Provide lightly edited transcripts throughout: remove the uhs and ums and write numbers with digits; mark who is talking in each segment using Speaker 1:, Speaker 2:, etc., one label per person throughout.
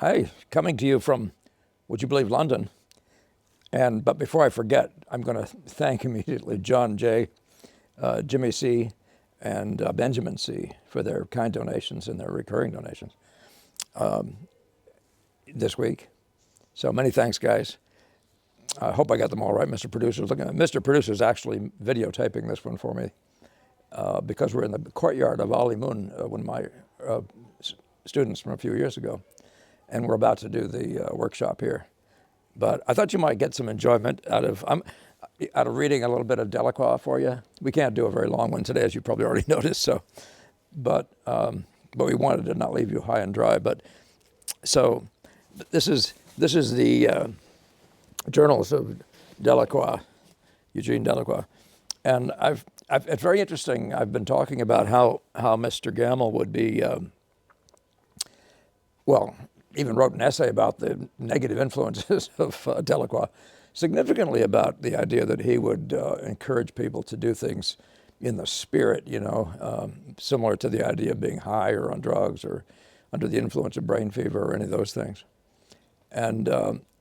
Speaker 1: Hi, coming to you from, would you believe, London. But before I forget, I'm going to thank immediately John J., Jimmy C., and Benjamin C. for their kind donations and their recurring donations this week. So many thanks, guys. I hope I got them all right. Mr. Producer's looking at Mr. Producer's actually videotaping this one for me because we're in the courtyard of Ali Moon, one of my students from a few years ago, and we're about to do the workshop here. But I thought you might get some enjoyment out of reading a little bit of Delacroix for you. We can't do a very long one today, as you probably already noticed. So, but we wanted to not leave you high and dry. But so this is the journals of Delacroix, Eugene Delacroix, and it's very interesting. I've been talking about how Mr. Gamble would be, even wrote an essay about the negative influences of Delacroix, significantly about the idea that he would encourage people to do things in the spirit, similar to the idea of being high or on drugs or under the influence of brain fever or any of those things. And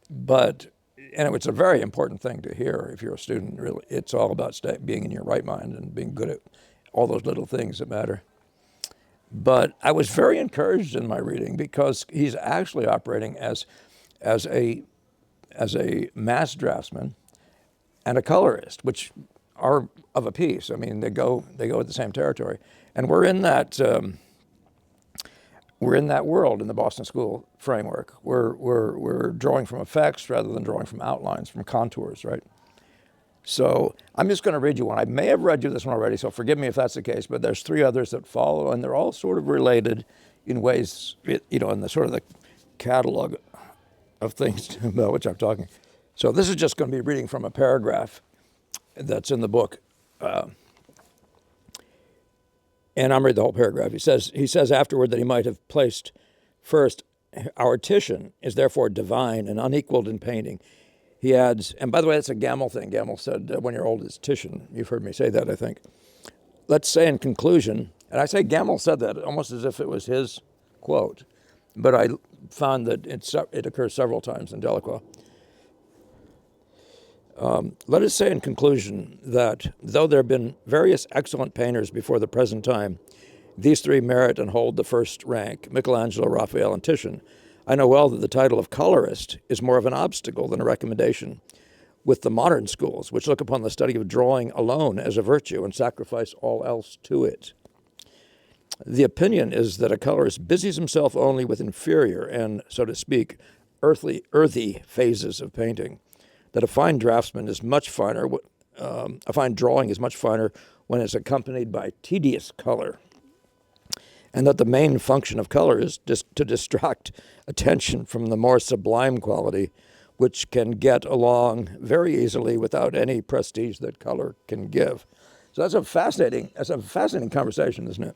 Speaker 1: it's a very important thing to hear if you're a student. Really, it's all about being in your right mind and being good at all those little things that matter. But I was very encouraged in my reading because he's actually operating as a mass draftsman and a colorist, which are of a piece. I mean, they go with the same territory, and we're in that world in the Boston School framework. We're drawing from effects rather than drawing from outlines, from contours, right? So I'm just going to read you one. I may have read you this one already, so forgive me if that's the case, but there's three others that follow, and they're all sort of related in ways, in the sort of the catalog of things about which I'm talking. So this is just going to be reading from a paragraph that's in the book. And I'm reading the whole paragraph. He says afterward that he might have placed first, our Titian is therefore divine and unequaled in painting. He adds, and by the way, that's a Gamble thing. Gamble said, when you're old, it's Titian. You've heard me say that, I think. Let's say in conclusion, and I say Gamble said that almost as if it was his quote, but I found that it occurs several times in Delacroix. Let us say in conclusion that though there have been various excellent painters before the present time, these three merit and hold the first rank, Michelangelo, Raphael, and Titian. I know well that the title of colorist is more of an obstacle than a recommendation with the modern schools, which look upon the study of drawing alone as a virtue and sacrifice all else to it. The opinion is that a colorist busies himself only with inferior and, so to speak, earthy phases of painting, that a fine draftsman is much finer, a fine drawing is much finer when it's accompanied by tedious color, and that the main function of color is to distract attention from the more sublime quality, which can get along very easily without any prestige that color can give. So that's a fascinating conversation, isn't it?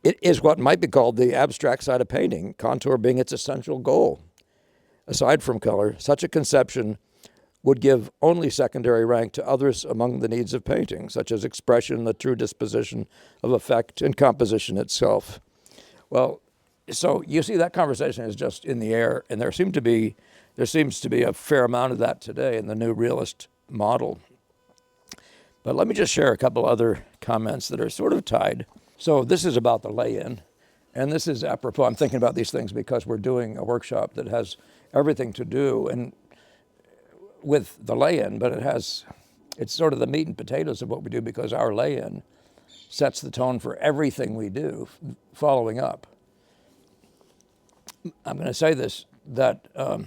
Speaker 1: It is what might be called the abstract side of painting, contour being its essential goal. Aside from color, such a conception would give only secondary rank to others among the needs of painting, such as expression, the true disposition of effect, and composition itself. Well, so you see that conversation is just in the air, and there seems to be a fair amount of that today in the new realist model. But let me just share a couple other comments that are sort of tied. So this is about the lay-in, and this is apropos. I'm thinking about these things because we're doing a workshop that has everything to do and with the lay-in, but it's sort of the meat and potatoes of what we do because our lay-in sets the tone for everything we do following up. I'm going to say this, that to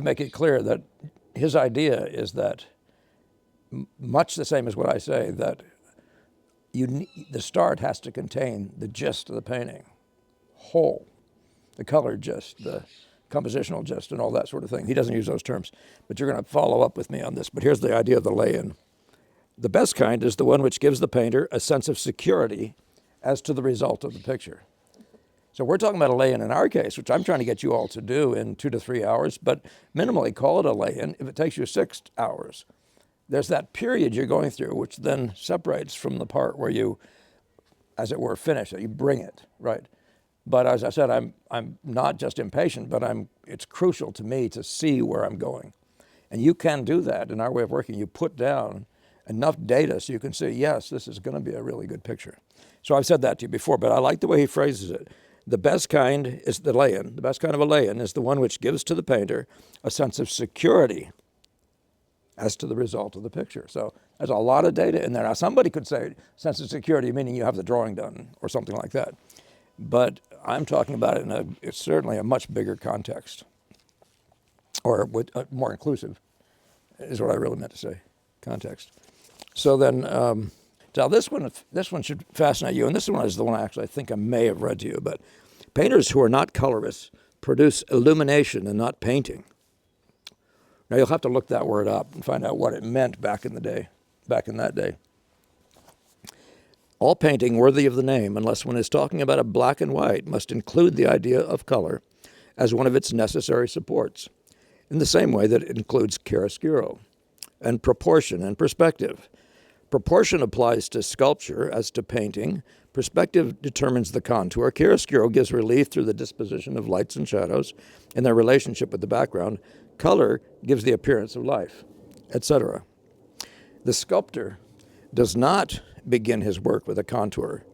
Speaker 1: make it clear that his idea is that much the same as what I say, that the start has to contain the gist of the painting, whole, the color gist, the compositional gist, and all that sort of thing. He doesn't use those terms, but you're going to follow up with me on this. But here's the idea of the lay-in. The best kind is the one which gives the painter a sense of security as to the result of the picture. So we're talking about a lay-in in our case, which I'm trying to get you all to do in 2 to 3 hours, but minimally call it a lay-in if it takes you 6 hours. There's that period you're going through, which then separates from the part where you as it were, finish it. You bring it, right? But as I said, I'm not just impatient, but it's crucial to me to see where I'm going. And you can do that in our way of working. You put down enough data so you can say, yes, this is going to be a really good picture. So I've said that to you before, but I like the way he phrases it. The best kind is the lay-in. The best kind of a lay-in is the one which gives to the painter a sense of security as to the result of the picture. So there's a lot of data in there. Now, somebody could say sense of security, meaning you have the drawing done or something like that. But I'm talking about it it's certainly a much bigger context, or more inclusive is what I really meant to say, context. So then, now this one should fascinate you, and this one is the one I think I may have read to you, but painters who are not colorists produce illumination and not painting. Now you'll have to look that word up and find out what it meant back in that day. All painting worthy of the name, unless one is talking about a black and white, must include the idea of color as one of its necessary supports, in the same way that it includes chiaroscuro and proportion and perspective. Proportion applies to sculpture as to painting. Perspective determines the contour. Chiaroscuro gives relief through the disposition of lights and shadows and their relationship with the background. Color gives the appearance of life, etc. The sculptor does not begin his work with a contour.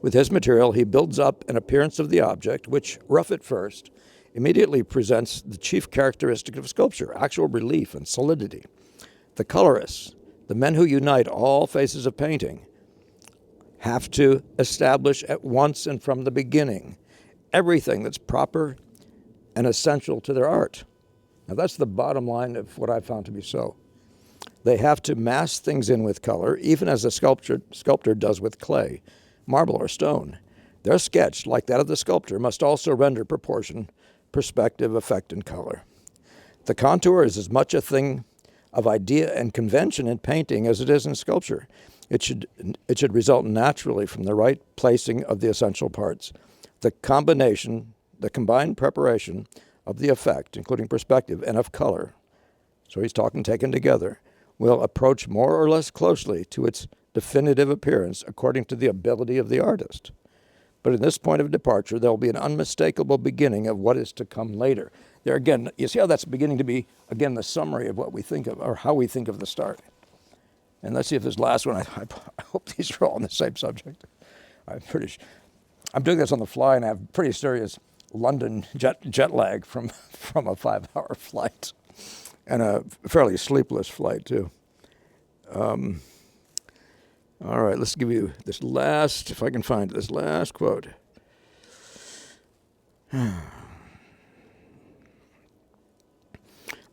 Speaker 1: With his material, he builds up an appearance of the object, which, rough at first, immediately presents the chief characteristic of sculpture, actual relief and solidity. The colorists, the men who unite all phases of painting, have to establish at once and from the beginning everything that's proper and essential to their art. Now that's the bottom line of what I've found to be so. They have to mass things in with color, even as a sculptor does with clay, marble, or stone. Their sketch, like that of the sculptor, must also render proportion, perspective, effect, and color. The contour is as much a thing of idea and convention in painting as it is in sculpture. It should result naturally from the right placing of the essential parts. The combined preparation of the effect, including perspective, and of color, so he's talking taken together, will approach more or less closely to its definitive appearance according to the ability of the artist. But in this point of departure, there will be an unmistakable beginning of what is to come later. There again, you see how that's beginning to be, again, the summary of what we think of, or how we think of the start. And let's see if this last one, I hope these are all on the same subject. I'm doing this on the fly, and I have pretty serious London jet lag from a 5-hour flight. And a fairly sleepless flight, too. All right, let's give you this last, if I can find this last quote.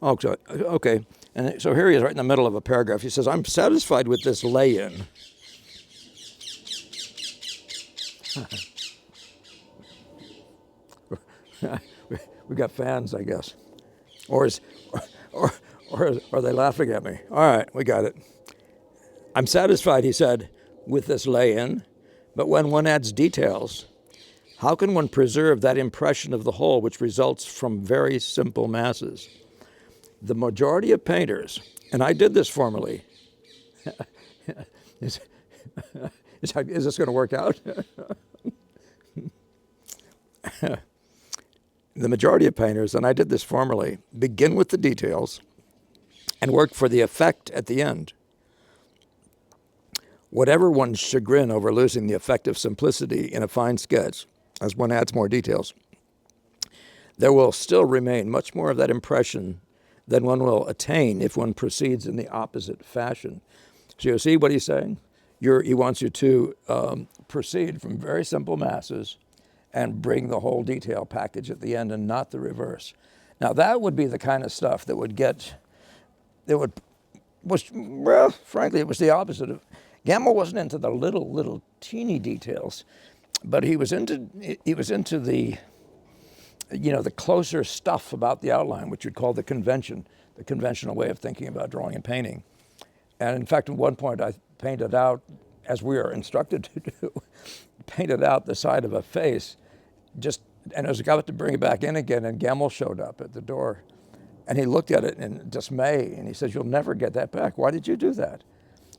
Speaker 1: Okay, and so here he is right in the middle of a paragraph. He says, I'm satisfied with this lay-in. We got fans, I guess. Or are they laughing at me? All right, we got it. I'm satisfied, he said, with this lay-in, but when one adds details, how can one preserve that impression of the whole which results from very simple masses? The majority of painters, and I did this formerly. Is this going to work out? The majority of painters, and I did this formerly, begin with the details and work for the effect at the end. Whatever one's chagrin over losing the effect of simplicity in a fine sketch, as one adds more details, there will still remain much more of that impression than one will attain if one proceeds in the opposite fashion. So you see what he's saying? He wants you to proceed from very simple masses and bring the whole detail package at the end and not the reverse. Now that would be the kind of stuff that frankly, it was the opposite of, Gamble wasn't into the little teeny details, but he was into the, the closer stuff about the outline, which you'd call the conventional way of thinking about drawing and painting. And in fact, at one point I painted out, as we are instructed to do, painted out the side of a face, and I was about to bring it back in again, and Gamble showed up at the door, and he looked at it in dismay, and he said, "You'll never get that back. Why did you do that?"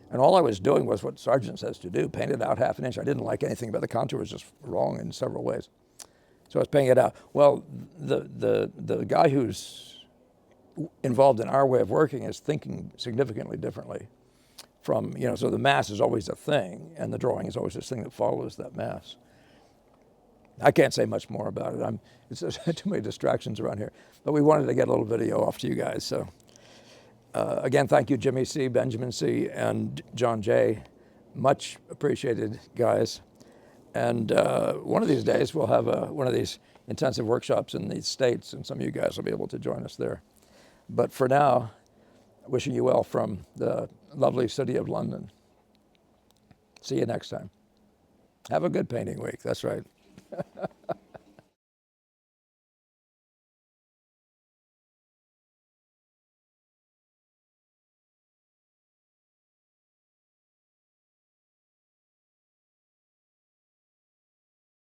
Speaker 1: And all I was doing was what Sargent says to do, paint it out half an inch. I didn't like anything about the contour, was just wrong in several ways. So I was painting it out. Well, the guy who's involved in our way of working is thinking significantly differently from, so the mass is always a thing, and the drawing is always this thing that follows that mass. I can't say much more about it. It's too many distractions around here. But we wanted to get a little video off to you guys. So again, thank you, Jimmy C., Benjamin C., and John J. Much appreciated, guys. And one of these days, we'll have one of these intensive workshops in the States, and some of you guys will be able to join us there. But for now, wishing you well from the lovely city of London. See you next time. Have a good painting week. That's right.